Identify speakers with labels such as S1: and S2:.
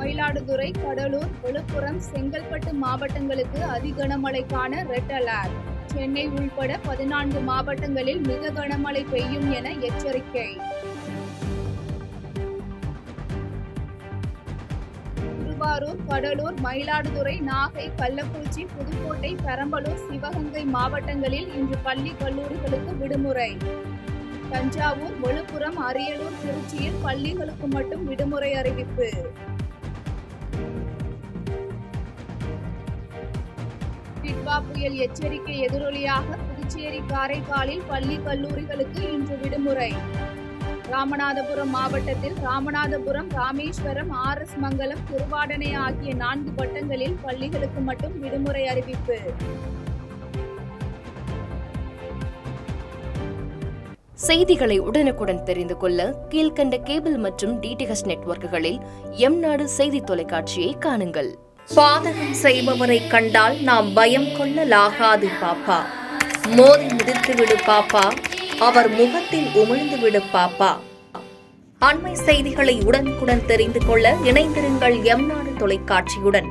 S1: மயிலாடுதுறை, கடலூர், விழுப்புரம், செங்கல்பட்டு மாவட்டங்களுக்கு அதி கனமழைக்கான red alert. Chennai உள்பட 14 மாவட்டங்களில் மிக கனமழை பெய்யும் என எச்சரிக்கை. திருவாரூர், கடலூர், மயிலாடுதுறை, நாகை, கள்ளக்குறிச்சி, புதுக்கோட்டை, பெரம்பலூர், சிவகங்கை மாவட்டங்களில் இன்று பள்ளி, கல்லூரிகளுக்கு விடுமுறை. தஞ்சாவூர், விழுப்புரம், அரியலூர், திருச்சியில் பள்ளிகளுக்கு மட்டும் விடுமுறை அறிவிப்பு. டிட்வா புயல் எச்சரிக்கை எதிரொலியாக புதுச்சேரி, காரைக்காலில் பள்ளி, கல்லூரிகளுக்கு இன்று விடுமுறை. ராமநாதபுரம் மாவட்டத்தில் ராமநாதபுரம், ராமேஸ்வரம், RS மங்கலம், திருவாடனை ஆகிய 4 வட்டங்களில் பள்ளிகளுக்கு மட்டும் விடுமுறை அறிவிப்பு.
S2: செய்திகளை உடனுக்குடன் தெரிந்து கொள்ள கீழ்கண்ட கேபிள் மற்றும் DTH நெட்வொர்க்குகளில் எம்நாடு செய்தி தொலைக்காட்சியை காணுங்கள்.
S3: பாதகம் செய்பவரை கண்டால் நாம் பயம் கொள்ளலாகாது பாப்பா. மோதி மிதித்துவிடு பாப்பா, அவர் முகத்தில் உமிழ்ந்துவிடு பாப்பா. அண்மை செய்திகளை உடனுக்குடன் தெரிந்து கொள்ள இணைந்திருங்கள் எம்நாடு தொலைக்காட்சியுடன்.